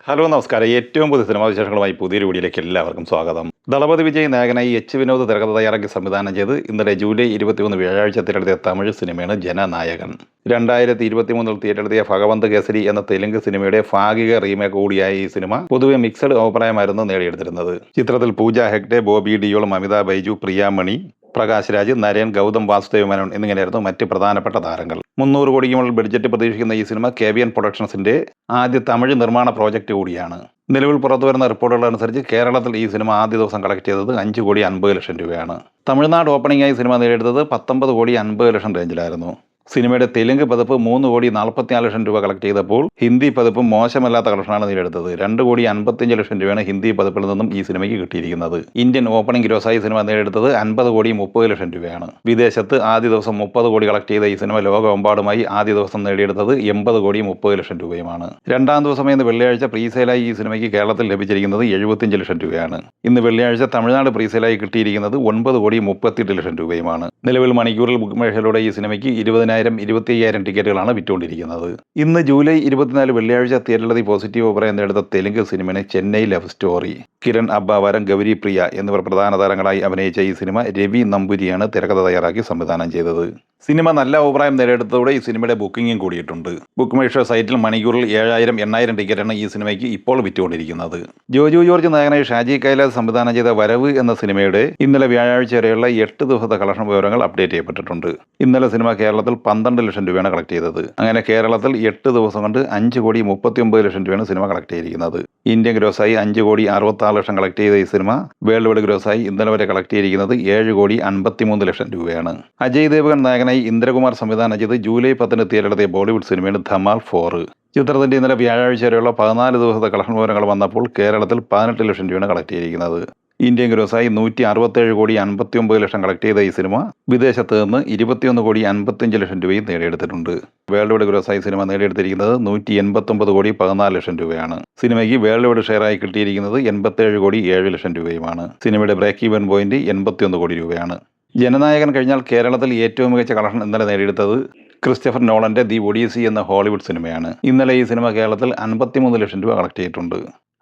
Hello നമസ്കാരം. ഏറ്റവും പുതിയ സിനിമാ വിശേഷങ്ങളുമായി പുതിയൊരു വീഡിയോയിലേക്ക് എല്ലാവർക്കും സ്വാഗതം. ദളപതി വിജയ് നായകനായി എച്ച് വിനോദ് തിരക്കഥ തയ്യാറാക്കി സംവിധാനം ചെയ്ത് ഇന്നലെ ജൂലൈ 21 വ്യാഴാഴ്ച തിരഞ്ഞെടുത്ത തമിഴ് സിനിമയാണ് ജനനായകൻ. 2023 തിയേറ്ററെത്തിയ ഭഗവന്ത് കേസരി എന്ന തെലുങ്ക് സിനിമയുടെ ഭാഗിക റീമേക്ക് കൂടിയായ ഈ സിനിമ പൊതുവെ മിക്സഡ് അഭിപ്രായമായിരുന്നു നേടിയെടുത്തിരുന്നത്. ചിത്രത്തിൽ പൂജ ഹെഗ്ഡെ, ബോബി ഡിയോൾ, മമിത ബൈജു, പ്രിയാമണി, പ്രകാശ് രാജ്, നരേൻ, ഗൗതം വാസുദേവ് മേനോൻ എന്നിങ്ങനെയായിരുന്നു മറ്റ് പ്രധാനപ്പെട്ട താരങ്ങൾ. 300 കോടിക്ക് മുകളിൽ ബഡ്ജറ്റ് പ്രതീക്ഷിക്കുന്ന ഈ സിനിമ KVN പ്രൊഡക്ഷൻസിന്റെ ആദ്യ തമിഴ് നിർമ്മാണ പ്രോജക്റ്റ് കൂടിയാണ്. നിലവിൽ പുറത്തുവരുന്ന റിപ്പോർട്ടുകൾ അനുസരിച്ച് കേരളത്തിൽ ഈ സിനിമ ആദ്യ ദിവസം കളക്ട് ചെയ്തത് 5,50,00,000 രൂപയാണ്. തമിഴ്നാട് ഓപ്പണിംഗായി സിനിമ നേടിയെടുത്തത് 19,50,00,000 റേഞ്ചിലായിരുന്നു. സിനിമയുടെ തെലുങ്ക് പതിപ്പ് 3,44,00,000 രൂപ കളക്ട് ചെയ്തപ്പോൾ ഹിന്ദി പതിപ്പ് മോശമല്ലാത്ത കളക്ഷനാണ് നേടിയെടുത്തത്. 2,55,00,000 രൂപയാണ് ഹിന്ദി പതിപ്പിൽ നിന്നും ഈ സിനിമയ്ക്ക് കിട്ടിയിരിക്കുന്നത്. ഇന്ത്യൻ ഓപ്പണിംഗ് ഗ്രോസായി സിനിമ നേടിയെടുത്തത് 50,30,00,000 രൂപയാണ്. വിദേശത്ത് ആദ്യ ദിവസം 30 കോടി കളക്ട് ചെയ്ത ഈ സിനിമ ലോകമെമ്പാടുമായി ആദ്യ ദിവസം നേടിയെടുത്തത് 80,30,00,000 രൂപയാണ്. രണ്ടാം ദിവസമായിരുന്ന വെള്ളിയാഴ്ച പ്രീസെയിലായി ഈ സിനിമയ്ക്ക് കേരളത്തിൽ ലഭിച്ചിരിക്കുന്നത് 75,00,000 രൂപയാണ്. ഇന്ന് വെള്ളിയാഴ്ച തമിഴ്നാട് പ്രീസെയിലായി കിട്ടിയിരിക്കുന്നത് 9,38,00,000 രൂപയുമാണ്. നിലവിൽ മണിക്കൂറിൽ ബുക്ക് മേഖലയിലൂടെ ഈ സിനിമയ്ക്ക് 20,000-25,000 ടിക്കറ്റുകളാണ് വിറ്റുകൊണ്ടിരിക്കുന്നത്. ഇന്ന് ജൂലൈ 24 വെള്ളിയാഴ്ച തിയേറ്ററിലെത്തി പോസിറ്റീവ് അഭിപ്രായം നേടുന്ന തെലുങ്ക് സിനിമയാണ് ചെന്നൈ ലവ് സ്റ്റോറി. കിരൺ അബ്ബാവരം, ഗൗരി പ്രിയ എന്നിവർ പ്രധാന താരങ്ങളായി അഭിനയിച്ച ഈ സിനിമ രവി നമ്പൂരിയാണ് തിരക്കഥ തയ്യാറാക്കി സംവിധാനം ചെയ്തത്. സിനിമ നല്ല അഭിപ്രായം നേടിയെടുത്തതോടെ ഈ സിനിമയുടെ ബുക്കിംഗും കൂടിയിട്ടുണ്ട്. ബുക്ക് മൈ ഷോ സൈറ്റിൽ മണിക്കൂറിൽ 7,000-8,000 ടിക്കറ്റാണ് ഈ സിനിമയ്ക്ക് ഇപ്പോൾ വിറ്റുകൊണ്ടിരിക്കുന്നത്. ജോജു ജോർജ് നായകനായി ഷാജി കൈലാസ് സംവിധാനം ചെയ്ത വരവ് എന്ന സിനിമയുടെ ഇന്നലെ വ്യാഴാഴ്ച വരെയുള്ള 8 ദിവസത്തെ കളക്ഷൻ വിവരങ്ങൾ അപ്ഡേറ്റ് ചെയ്യപ്പെട്ടിട്ടുണ്ട്. ഇന്നലെ സിനിമ കേരളത്തിൽ 12,00,000 രൂപയാണ് കളക്ട് ചെയ്തത്. അങ്ങനെ കേരളത്തിൽ 8 ദിവസം കൊണ്ട് 5,39,00,000 രൂപയാണ് സിനിമ കളക്ട് ചെയ്തിരിക്കുന്നത്. ഇന്ത്യൻ ഗ്രോസായി 5,66,00,000 കളക്ട് ചെയ്ത ഈ സിനിമ വേൾഡ് വൈഡ് ഗ്രോസായി ഇന്നലെ വരെ കളക്ട് ചെയ്തിരിക്കുന്നത് 7,53,00,000 രൂപയാണ്. അജയ് ദേവ്ഗൺ നായകനായി ഇന്ദ്രകുമാർ സംവിധാനം ചെയ്ത് ജൂലൈ 10 തിയേറ്ററിലെത്തിയ ബോളിവുഡ് സിനിമയാണ് ധമാൽ 4. ചിത്രത്തിന്റെ ഇന്നലെ വ്യാഴാഴ്ച വരെയുള്ള 14 ദിവസത്തെ കളക്ഷൻ വിവരങ്ങൾ വന്നപ്പോൾ കേരളത്തിൽ 18,00,000 രൂപയാണ് കളക്ട് ചെയ്തിരിക്കുന്നത്. ഇന്ത്യൻ ഗ്രോസായി 167,59,00,000 കളക്ട് ചെയ്ത ഈ സിനിമ വിദേശത്ത് നിന്ന് 21,55,00,000 രൂപയും നേടിയെടുത്തിട്ടുണ്ട്. വേൾഡ് വൈഡ് ഗ്രോസായി സിനിമ നേടിയെടുത്തിരിക്കുന്നത് 189,14,00,000 രൂപയാണ്. സിനിമയ്ക്ക് വേൾഡ് വൈഡ് ഷെയറായി കിട്ടിയിരിക്കുന്നത് 87,07,00,000 രൂപയുമാണ്. സിനിമയുടെ ബ്രേക്ക് ഈവൻ പോയിന്റ് 81 കോടി രൂപയാണ്. ജനനായകൻ കഴിഞ്ഞാൽ കേരളത്തിൽ ഏറ്റവും മികച്ച കളക്ഷൻ ഇന്നലെ നേടിയെടുത്തത് ക്രിസ്റ്റഫർ നോളന്റെ ദി ഒഡീസി എന്ന ഹോളിവുഡ് സിനിമയാണ്. ഇന്നലെ ഈ സിനിമ കേരളത്തിൽ 53,00,000 രൂപ കളക്ട് ചെയ്തിട്ടുണ്ട്.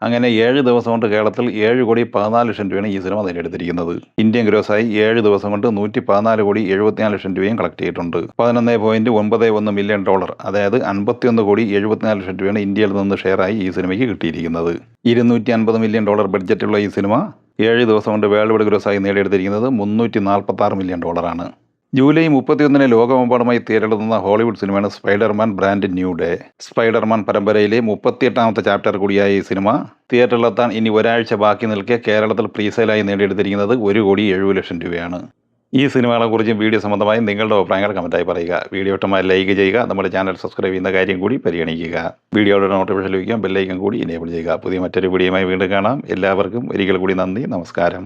അങ്ങനെ 7 ദിവസം കൊണ്ട് കേരളത്തിൽ 7,14,00,000 രൂപയാണ് ഈ സിനിമ നേടിയെടുത്തിരിക്കുന്നത്. ഇന്ത്യൻ ഗ്രോസായി 7 ദിവസം കൊണ്ട് 114,74,00,000 രൂപയും കളക്ട് ചെയ്തിട്ടുണ്ട്. $11.91 മില്യൺ, അതായത് 51,74,00,000 രൂപയാണ് ഇന്ത്യയിൽ നിന്ന് ഷെയറായി ഈ സിനിമയ്ക്ക് കിട്ടിയിരിക്കുന്നത്. $250 മില്യൺ ബഡ്ജറ്റുള്ള ഈ സിനിമ 7 ദിവസം കൊണ്ട് വേൾഡ് വൈഡ് ഗ്രോസായി നേടിയെടുത്തിരിക്കുന്നത് $346 മില്യൺ ആണ്. ജൂലൈ 31 ലോകമെമ്പാടുമായി തിയേറ്ററിലെത്തുന്ന ഹോളിവുഡ് സിനിമയാണ് Spiderman brand new day. Spiderman പരമ്പരയിലെ 38ാമത്തെ ചാപ്റ്റർ കൂടിയായ ഈ സിനിമ തിയേറ്ററിലെത്താൻ ഇനി ഒരാഴ്ച ബാക്കി നിൽക്കെ കേരളത്തിൽ പ്രീസെയിലായി നേടിയെടുത്തിരിക്കുന്നത് 1,70,00,000 രൂപയാണ്. ഈ സിനിമകളെക്കുറിച്ചും വീഡിയോ സംബന്ധമായി നിങ്ങളുടെ അഭിപ്രായങ്ങൾ കമൻറ്റായി പറയുക. വീഡിയോ ഇഷ്ടമായി ലൈക്ക് ചെയ്യുക. നമ്മുടെ ചാനൽ സബ്സ്ക്രൈബ് ചെയ്യുന്ന കാര്യം കൂടി പരിഗണിക്കുക. വീഡിയോയുടെ നോട്ടിഫിക്കേഷൻ ലഭിക്കാൻ ബെല്ലൈക്കൻ കൂടി എനേബിൾ ചെയ്യുക. പുതിയ മറ്റൊരു വീഡിയോയുമായി വീണ്ടും കാണാം. എല്ലാവർക്കും ഒരിക്കൽ കൂടി നന്ദി, നമസ്കാരം.